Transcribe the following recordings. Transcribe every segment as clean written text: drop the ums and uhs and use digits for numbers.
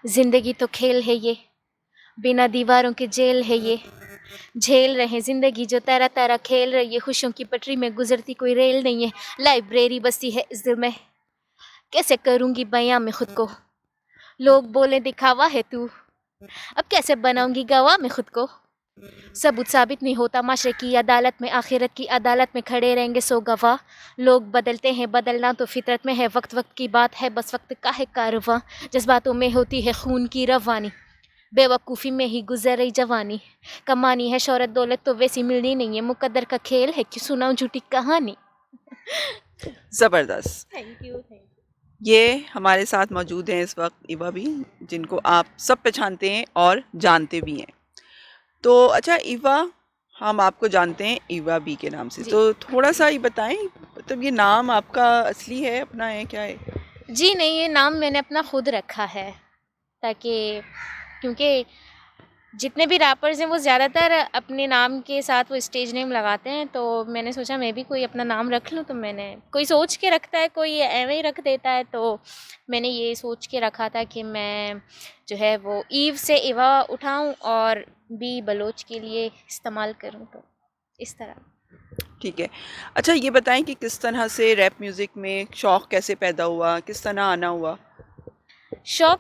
जिंदगी तो खेल है ये, बिना दीवारों के जेल है ये। झेल रहे जिंदगी जो तारा तारा खेल रही है, खुशियों की पटरी में गुजरती कोई रेल नहीं है। लाइब्रेरी बसी है इस दिल में, कैसे करूंगी बयां में खुद को। लोग बोले दिखावा है तू, अब कैसे बनाऊंगी गवाह में खुद को। सबूत साबित नहीं होता माशरे की अदालत में, आखिरत की अदालत में खड़े रहेंगे सो गवाह। लोग बदलते हैं, बदलना तो फितरत में है, वक्त वक्त की बात है, बस वक्त का है कारवां। जज्बातों में होती है खून की रवानी, बेवकूफ़ी में ही गुजर रही जवानी। कमानी है शोहरत दौलत तो वैसी मिलनी नहीं है, मुकद्दर का खेल है क्यों सुनाऊं झूठी कहानी। ज़बरदस्त। Thank you. ये हमारे साथ मौजूद हैं इस वक्त ईवा भी, जिनको आप सब पहचानते हैं और जानते भी हैं। तो अच्छा ईवा, हम आपको जानते हैं ईवा बी के नाम से, जी तो थोड़ा सा ये बताएं, मतलब ये नाम आपका असली है, अपना है, क्या है? जी नहीं, ये नाम मैंने अपना खुद रखा है ताकि, क्योंकि जितने भी रैपर्स हैं वो ज़्यादातर अपने नाम के साथ वो स्टेज नेम लगाते हैं, तो मैंने सोचा मैं भी कोई अपना नाम रख लूँ। तो मैंने, कोई सोच के रखता है, कोई ऐਵੇਂ ही रख देता है, तो मैंने ये सोच के रखा था कि मैं जो है वो ईव से इवा उठाऊँ और बी बलोच के लिए इस्तेमाल करूँ, तो इस तरह। ठीक है। अच्छा ये बताएं कि किस तरह से रैप म्यूज़िक में शौक़ कैसे पैदा हुआ, किस तरह आना हुआ? शौक,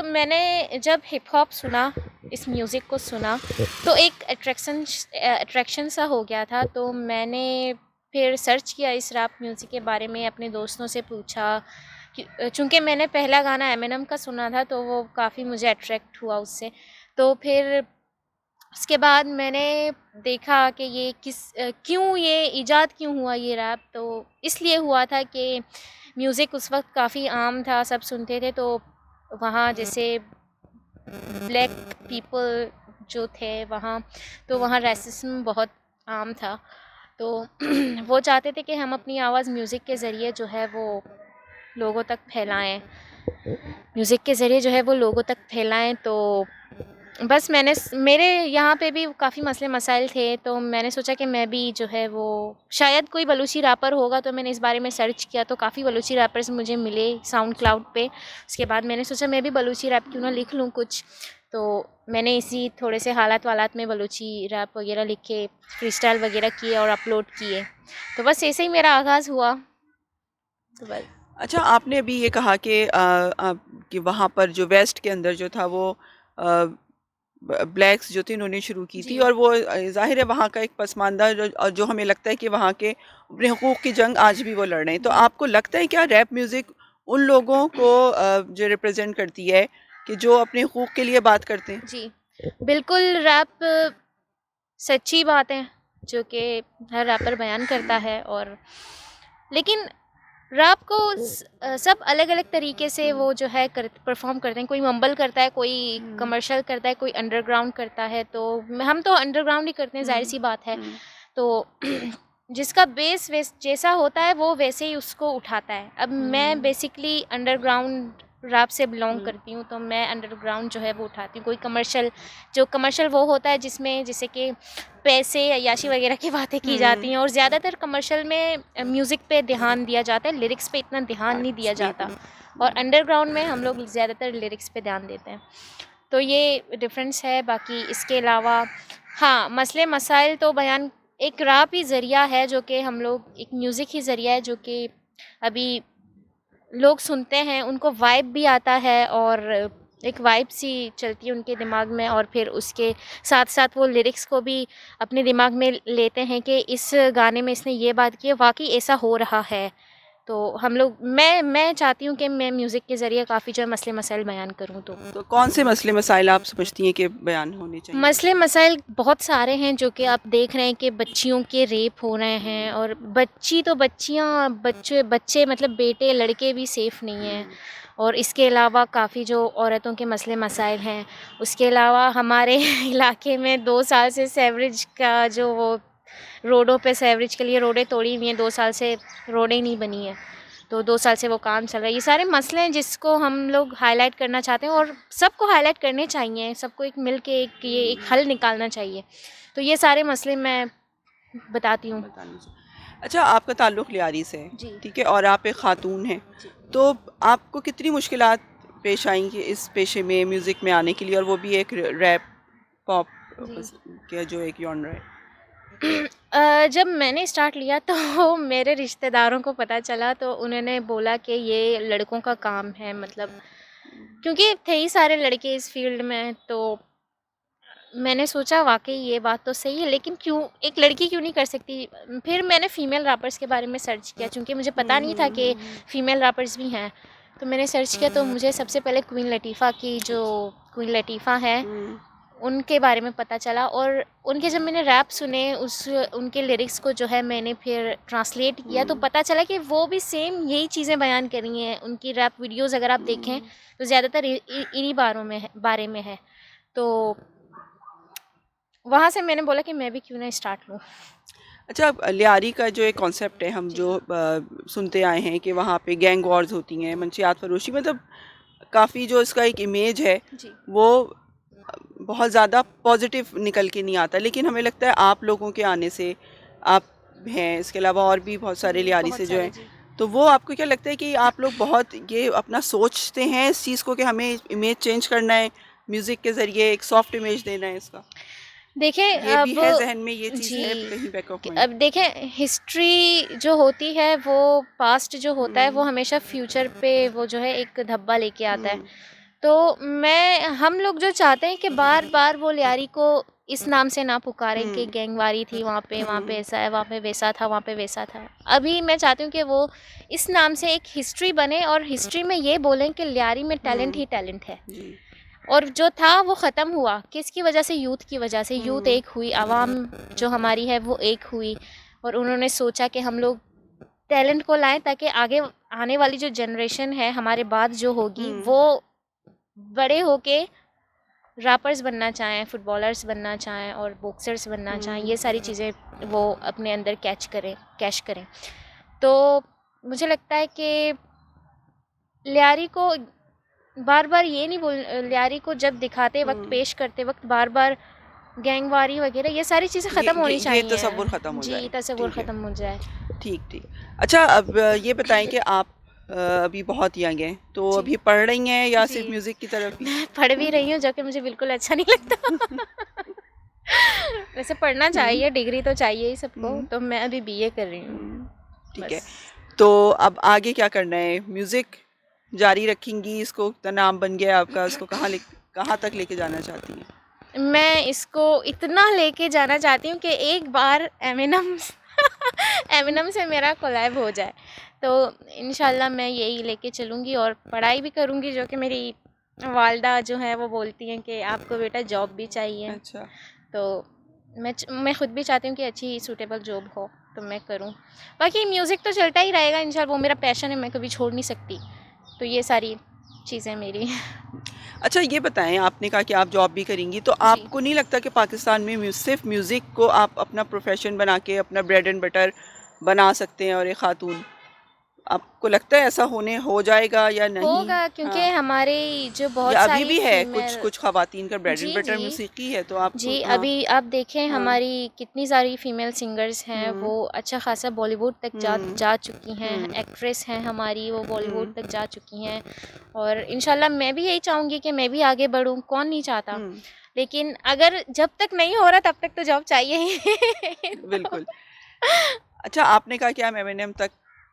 मैंने जब हिप हॉप सुना, इस म्यूज़िक को सुना, तो एक अट्रैक्शन सा हो गया था। तो मैंने फिर सर्च किया इस रैप म्यूज़िक के बारे में, अपने दोस्तों से पूछा कि चूँकि मैंने पहला गाना एमिनेम का सुना था, तो वो काफ़ी मुझे अट्रैक्ट हुआ उससे। तो फिर उसके बाद मैंने देखा कि ये क्यों ये इजाद क्यों हुआ ये रैप। तो इसलिए हुआ था कि म्यूज़िक उस वक्त काफ़ी आम था, सब सुनते थे। तो वहाँ जैसे ब्लैक पीपल जो थे वहाँ, तो वहाँ रेसिज्म बहुत आम था। तो वो चाहते थे कि हम अपनी आवाज़ म्यूज़िक के ज़रिए जो है वो लोगों तक फैलाएं, म्यूज़िक के ज़रिए जो है वो लोगों तक फैलाएं। तो बस मेरे यहाँ पे भी काफ़ी मसले मसाइल थे, तो मैंने सोचा कि मैं भी जो है वो, शायद कोई बलूची रैपर होगा, तो मैंने इस बारे में सर्च किया, तो काफ़ी बलूची रैपर्स मुझे मिले साउंड क्लाउड पे। उसके बाद मैंने सोचा मैं भी बलूची रैप क्यों ना लिख लूँ कुछ। तो मैंने इसी थोड़े से हालात वालात में बलूची रैप वगैरह लिख के फ्रीस्टाइल वगैरह किए और अपलोड किए। तो बस ऐसे ही मेरा आगाज़ हुआ। तो बस। अच्छा आपने अभी ये कहा कि वहाँ पर जो वेस्ट के अंदर जो था वो ब्लैक्स जो थे उन्होंने शुरू की थी, जी। और वो ज़ाहिर है वहाँ का एक पसमानदा जो हमें लगता है कि वहाँ के अपने हकूक़ की जंग आज भी वो लड़ रहे हैं। तो आपको लगता है क्या रैप म्यूज़िक उन लोगों को जो रिप्रेजेंट करती है कि जो अपने हकूक़ के लिए बात करते हैं? जी, बिल्कुल। रैप सच्ची बात है जो कि हर रैपर बयान करता है, और लेकिन रैप को सब अलग-अलग तरीके से वो जो है परफ़ॉर्म करते हैं। कोई मम्बल करता है, कोई कमर्शियल करता है, कोई अंडरग्राउंड करता है। तो हम तो अंडरग्राउंड ही करते हैं, ज़ाहिर-सी बात है। तो जिसका बेस जैसा होता है वो वैसे ही उसको उठाता है। अब मैं बेसिकली अंडरग्राउंड रैप से बिलॉन्ग करती हूँ, तो मैं अंडरग्राउंड जो है वो उठाती हूँ। कोई कमर्शियल वो होता है जिसमें जैसे कि पैसे, अय्याशी वगैरह की बातें की जाती हैं, और ज़्यादातर कमर्शियल में म्यूज़िक पे ध्यान दिया जाता है, लिरिक्स पे इतना ध्यान नहीं दिया जाता। और अंडरग्राउंड में हम लोग ज़्यादातर लिरिक्स पे ध्यान देते हैं। तो ये डिफ़रेंस है। बाकी इसके अलावा हाँ, मसले मसाइल तो बयान, एक रैप ही ज़रिया है जो कि हम लोग, एक म्यूज़िक ही ज़रिया है जो कि अभी लोग सुनते हैं, उनको वाइब भी आता है, और एक वाइब सी चलती है उनके दिमाग में, और फिर उसके साथ-साथ वो लिरिक्स को भी अपने दिमाग में लेते हैं कि इस गाने में इसने ये बात की है, वाक़ई ऐसा हो रहा है। तो हम लोग, मैं चाहती हूँ कि मैं म्यूज़िक के ज़रिए काफ़ी जो है मसले मसाइल बयान करूँ। तो कौन से मसले मसाइल आप समझती हैं कि बयान होने चाहिए? मसले मसाइल बहुत सारे हैं जो कि आप देख रहे हैं कि बच्चियों के रेप हो रहे हैं, और बच्ची तो बच्चियाँ, बच्चे मतलब बेटे लड़के भी सेफ़ नहीं हैं। और इसके अलावा काफ़ी जो औरतों के मसले मसाइल हैं। उसके अलावा हमारे इलाके में 2 साल से सीवरेज का जो वो, रोडों पे सीवरेज के लिए रोडें तोड़ी हुई हैं, 2 साल से रोडें नहीं बनी हैं। तो 2 साल से वो काम चल रहा है। ये सारे मसले हैं जिसको हम लोग हाइलाइट करना चाहते हैं, और सबको हाइलाइट करने चाहिए, सबको एक मिल के एक हल निकालना चाहिए। तो ये सारे मसले मैं बताती हूँ। अच्छा आपका ताल्लुक़ लियारी से है, जी। ठीक है, और आप एक ख़ातून हैं, जी। तो आपको कितनी मुश्किलात पेश आई कि इस पेशे में म्यूज़िक में आने के लिए, और वो भी एक रैप पॉप का जो एक जॉनर है? जब मैंने स्टार्ट लिया तो मेरे रिश्तेदारों को पता चला तो उन्होंने बोला कि ये लड़कों का काम है, मतलब क्योंकि थे ही सारे लड़के इस फील्ड में, तो मैंने सोचा वाक़ई ये बात तो सही है, लेकिन क्यों एक लड़की क्यों नहीं कर सकती? फिर मैंने फ़ीमेल रैपर्स के बारे में सर्च किया, चूँकि मुझे पता नहीं था कि फ़ीमेल रैपर्स भी हैं। तो मैंने सर्च किया तो मुझे सबसे पहले क्वीन लतीफ़ा की, जो क्वीन लतीफ़ा हैं, उनके बारे में पता चला, और उनके जब मैंने रैप सुने उनके लिरिक्स को जो है मैंने फिर ट्रांसलेट किया, तो पता चला कि वो भी सेम यही चीज़ें बयान कर रही हैं। उनकी रैप वीडियोज़ अगर आप देखें तो ज़्यादातर इन्हीं बारे में है। तो वहाँ से मैंने बोला कि मैं भी क्यों ना स्टार्ट लूँ। अच्छा, अब लियारी का जो एक कॉन्सेप्ट है, हम जो सुनते आए हैं कि वहाँ पे गैंग वॉर्स होती हैं, मंशियात फरोशी, मतलब काफ़ी जो इसका एक इमेज है वो बहुत ज़्यादा पॉजिटिव निकल के नहीं आता, लेकिन हमें लगता है आप लोगों के आने से, आप हैं, इसके अलावा और भी बहुत सारे लियारी से जो हैं, तो वो आपको क्या लगता है कि आप लोग बहुत ये अपना सोचते हैं इस चीज़ को कि हमें इमेज चेंज करना है, म्यूज़िक के ज़रिए एक सॉफ्ट इमेज देना है इसका? देखें ये अब भी है ज़हन में, ये चीज़ है जी, कहीं बैकअप कि में? अब देखें हिस्ट्री जो होती है वो पास्ट जो होता है वो हमेशा फ्यूचर पे वो जो है एक धब्बा लेके आता है। तो हम लोग जो चाहते हैं कि बार-बार वो लियारी को इस नाम से ना पुकारें कि गैंगवारी थी वहाँ पे ऐसा है, वहाँ पे वैसा था, वहाँ पे वैसा था। अभी मैं चाहती हूँ कि वो इस नाम से एक हिस्ट्री बने और हिस्ट्री में ये बोलें कि लियारी में टैलेंट ही टैलेंट है। जी। और जो था वो ख़त्म हुआ, किसकी वजह से? यूथ की वजह से। यूथ एक हुई, आवाम जो हमारी है वो एक हुई, और उन्होंने सोचा कि हम लोग टैलेंट को लाएं ताकि आगे आने वाली जो जनरेशन है हमारे बाद जो होगी वो बड़े होके रैपर्स बनना चाहें, फुटबॉलर्स बनना चाहें और बॉक्सर्स बनना चाहें, ये सारी चीज़ें वो अपने अंदर कैश करें। तो मुझे लगता है कि लियारी को बार-बार ये नहीं लियारी को जब दिखाते वक़्त, पेश करते वक़्त बार-बार गैंगवारी वग़ैरह ये सारी चीज़ें ख़त्म होनी ये चाहिए। तसव्वुर ख़त्म हो जी, जाए। तसव्वुर ठीक है, ख़त्म हो जाए। ठीक, ठीक। अच्छा, अब ये बताएँ कि आप अभी बहुत यंग हैं, तो जी। अभी पढ़ रही हैं या जी। सिर्फ़ म्यूज़िक की तरफ ही? मैं पढ़ भी रही हूँ, जो कि मुझे बिल्कुल अच्छा नहीं लगता। वैसे पढ़ना चाहिए, डिग्री तो चाहिए ही सबको, तो मैं अभी बीए कर रही हूँ, ठीक है। बस। तो अब आगे क्या करना है? म्यूज़िक जारी रखेंगी? इसको इतना नाम बन गया है आपका, इसको कहाँ तक लेके जाना चाहती हैं? मैं इसको इतना लेके जाना चाहती हूँ कि एक बार एमिनेम एमिनेम से मेरा कोलैब हो जाए। तो इंशाल्लाह मैं यही लेके चलूँगी और पढ़ाई भी करूँगी, जो कि मेरी वालिदा जो हैं वो बोलती हैं कि आपको बेटा जॉब भी चाहिए। अच्छा। तो मैं ख़ुद भी चाहती हूँ कि अच्छी सूटेबल जॉब हो तो मैं करूँ। बाकी म्यूज़िक तो चलता ही रहेगा इंशाल्लाह, वो मेरा पैशन है, मैं कभी छोड़ नहीं सकती। तो ये सारी चीज़ें मेरी। अच्छा, ये बताएँ, आपने कहा कि आप जॉब भी करेंगी, तो जी। आपको नहीं लगता कि पाकिस्तान में सिर्फ़ म्यूज़िक को आप अपना प्रोफ़ेशन बना के अपना ब्रेड एंड बटर बना सकते हैं, और एक ख़ातून, आपको लगता है ऐसा हो जाएगा या नहीं? होगा, क्योंकि हाँ, हमारे जो बहुत या अभी सारी भी है कुछ फीमेल। कुछ ख़वातीन का ब्रेड एंड जी, बटर जी। मूसीक़ी है, तो आपको? जी, हाँ, अभी आप देखें हाँ। हमारी कितनी सारी फीमेल सिंगर्स हैं, वो अच्छा ख़ासा बॉलीवुड तक जा चुकी हैं, एक्ट्रेस हैं हमारी, वो बॉलीवुड तक जा चुकी हैं, और इंशाल्लाह मैं भी यही चाहूँगी कि मैं भी आगे बढ़ूँ, कौन नहीं चाहता? लेकिन अगर जब तक नहीं हो रहा तब तक तो जॉब चाहिए ही। तो बिल्कुल। अच्छा, आपने कहा कि आप एमिनेम तक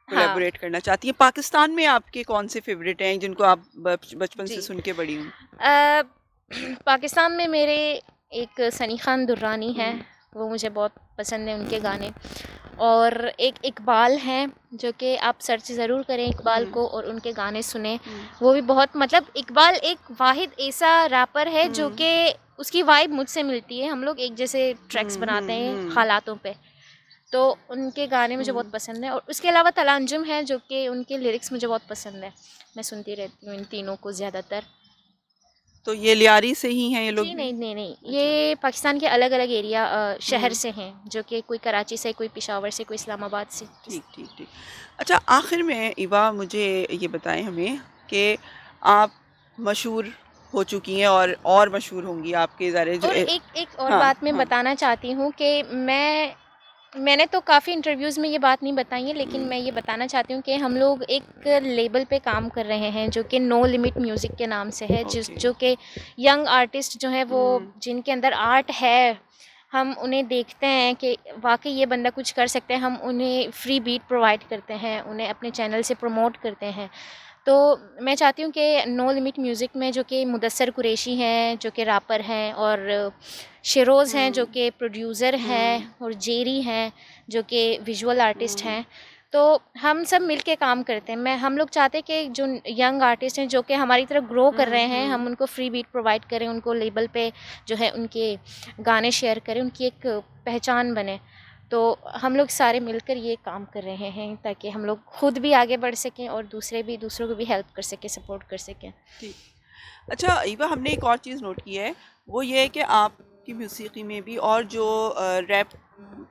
हाँ, कोलैबोरेट करना चाहती हैं। पाकिस्तान में आपके कौन से फ़ेवरेट हैं जिनको आप बचपन से जी। सुन के बड़ी हुई? अ, पाकिस्तान में मेरे एक सनी खान दुर्रानी हैं, वो मुझे बहुत पसंद है उनके गाने, और एक इकबाल हैं जो कि आप सर्च ज़रूर करें इकबाल को और उनके गाने सुनें। वो भी बहुत, मतलब इकबाल एक वाहिद ऐसा रैपर है जो कि उसकी वाइब मुझसे मिलती है, हम लोग एक जैसे ट्रैक्स बनाते हैं हालातों पे, तो उनके गाने मुझे बहुत पसंद है। और उसके अलावा तलांजुम है जो कि उनके लिरिक्स मुझे बहुत पसंद है, मैं सुनती रहती हूँ इन तीनों को ज़्यादातर। तो ये लियारी से ही हैं ये लोग जी भी? नहीं, नहीं, नहीं, अच्छा। ये पाकिस्तान के अलग-अलग एरिया शहर से हैं, जो कि कोई कराची से, कोई पेशावर से, कोई इस्लामाबाद से। ठीक, ठीक, ठीक। अच्छा, आखिर में इवा मुझे ये बताएँ हमें कि आप मशहूर हो चुकी हैं और मशहूर होंगी, आपके ज़रिए जो और एक और हाँ, बात मैं हाँ। बताना चाहती हूँ कि मैं मैंने तो काफ़ी इंटरव्यूज़ में ये बात नहीं बताई है, लेकिन मैं ये बताना चाहती हूँ कि हम लोग एक लेबल पे काम कर रहे हैं जो कि नो लिमिट म्यूज़िक के नाम से है, ओके। जो कि यंग आर्टिस्ट जो है वो जिनके अंदर आर्ट है, हम उन्हें देखते हैं कि वाकई ये बंदा कुछ कर सकते हैं, हम उन्हें फ्री बीट प्रोवाइड करते हैं, उन्हें अपने चैनल से प्रमोट करते हैं। तो मैं चाहती हूँ कि नो लिमिट म्यूज़िक में जो कि मुदस्सर कुरैशी हैं जो कि रैपर हैं, और शिरोज़ हैं जो कि प्रोड्यूसर हैं, और जेरी हैं जो कि विजुअल आर्टिस्ट हैं, तो हम सब मिल के काम करते हैं। हम लोग चाहते हैं कि जो यंग आर्टिस्ट हैं जो कि हमारी तरह ग्रो कर रहे हैं, हम उनको फ्री बीट प्रोवाइड करें, उनको लेबल पे जो है उनके गाने शेयर करें, उनकी एक पहचान बने। तो हम लोग सारे मिलकर ये काम कर रहे हैं ताकि हम लोग खुद भी आगे बढ़ सकें और दूसरों को भी हेल्प कर सकें, सपोर्ट कर सकें। ठीक। अच्छा ईवा, हमने एक और चीज़ नोट की है, वो ये है कि आपकी मौसीकी में भी, और जो रैप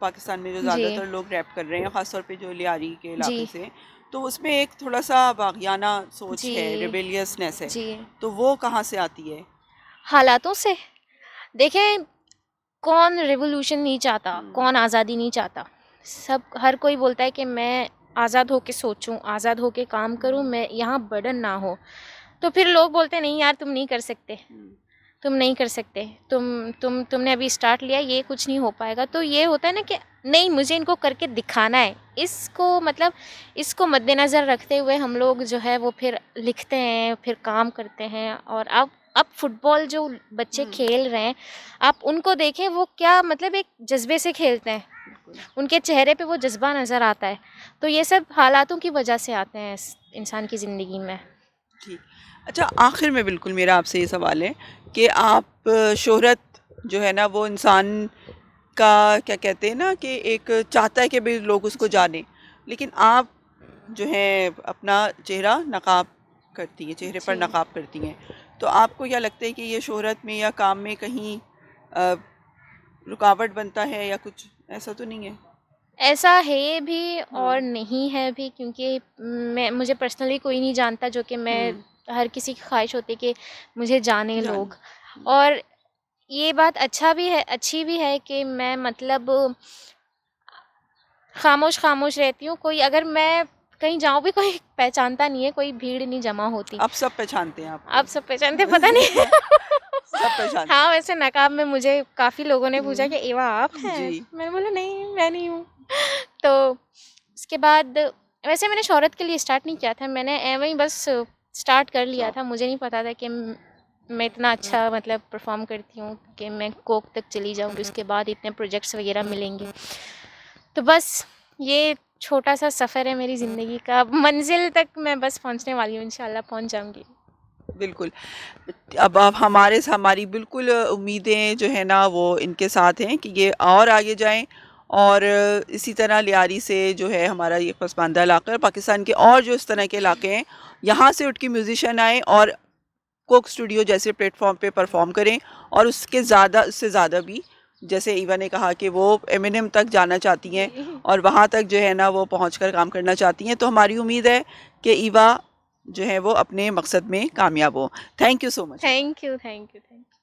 पाकिस्तान में जो जी ज़्यादातर लोग रैप कर रहे हैं, ख़ासतौर पे जो लियारी के इलाके जी से, तो उसमें एक थोड़ा सा बागियाना सोच जी है, रिबेलियसनेस है, जी तो वो कहाँ से आती है? हालातों से। देखें, कौन रिवॉल्यूशन नहीं चाहता, कौन आज़ादी नहीं चाहता। सब, हर कोई बोलता है कि मैं आज़ाद होके सोचूं, आज़ाद होके काम करूं, मैं यहाँ बर्डन ना हो। तो फिर लोग बोलते हैं नहीं यार, तुम नहीं कर सकते, तुम नहीं कर सकते, तुमने अभी स्टार्ट लिया, ये कुछ नहीं हो पाएगा। तो ये होता है ना कि नहीं, मुझे इनको करके दिखाना है, इसको मतलब इसको मद्देनज़र रखते हुए हम लोग जो है वो फिर लिखते हैं, फिर काम करते हैं। और अब फुटबॉल जो बच्चे खेल रहे हैं, आप उनको देखें, वो क्या मतलब एक जज्बे से खेलते हैं, उनके चेहरे पे वो जज्बा नज़र आता है। तो ये सब हालातों की वजह से आते हैं इंसान की ज़िंदगी में। ठीक। अच्छा, आखिर में बिल्कुल मेरा आपसे ये सवाल है कि आप शोहरत जो है ना, वो इंसान का क्या कहते हैं ना, कि एक चाहता है कि भी लोग उसको जाने, लेकिन आप जो है अपना चेहरा नकाब करती हैं, चेहरे पर जी, नकाब करती हैं, तो आपको क्या लगता है कि ये शोहरत में या काम में कहीं रुकावट बनता है, या कुछ ऐसा तो नहीं है? ऐसा है भी और नहीं है भी, क्योंकि मुझे पर्सनली कोई नहीं जानता, जो कि मैं, हर किसी की ख्वाहिश होती है कि मुझे जाने जान। लोग। और ये बात अच्छी भी है कि मैं मतलब खामोश रहती हूँ। कोई अगर मैं कहीं जाऊँ भी, कोई पहचानता नहीं है, कोई भीड़ नहीं जमा होती। अब सब पहचानते हैं आप आपको। सब पहचानते, पता नहीं। सब पहचानते। हाँ, वैसे नकाब में मुझे काफ़ी लोगों ने पूछा कि एवा आप जी। हैं? मैंने बोला नहीं, मैं नहीं हूँ। तो उसके बाद वैसे मैंने शोहरत के लिए स्टार्ट नहीं किया था, मैंने एवं ही बस स्टार्ट कर लिया था। मुझे नहीं पता था कि मैं इतना अच्छा मतलब परफॉर्म करती हूँ कि मैं कोक तक चली जाऊँगी, उसके बाद इतने प्रोजेक्ट्स वगैरह मिलेंगे। तो बस ये छोटा सा सफ़र है मेरी ज़िंदगी का, मंजिल तक मैं बस पहुँचने वाली हूँ, इंशाल्लाह पहुँच जाऊँगी। बिल्कुल। अब हमारी बिल्कुल उम्मीदें जो है ना, वो इनके साथ हैं कि ये और आगे जाएँ, और इसी तरह लियारी से जो है हमारा ये पसमानदा इलाका है, पाकिस्तान के और जो इस तरह के इलाके हैं, यहाँ से उठ के म्यूज़िशियन आएँ और कोक स्टूडियो जैसे प्लेटफ़ॉर्म पे परफ़ॉर्म करें, और उससे ज़्यादा भी, जैसे ईवा ने कहा कि वो एमिनेम तक जाना चाहती हैं और वहाँ तक जो है ना वो पहुँचकर काम करना चाहती हैं। तो हमारी उम्मीद है कि ईवा जो है वो अपने मकसद में कामयाब हो। Thank you so much. Thank you, thank you, thank you.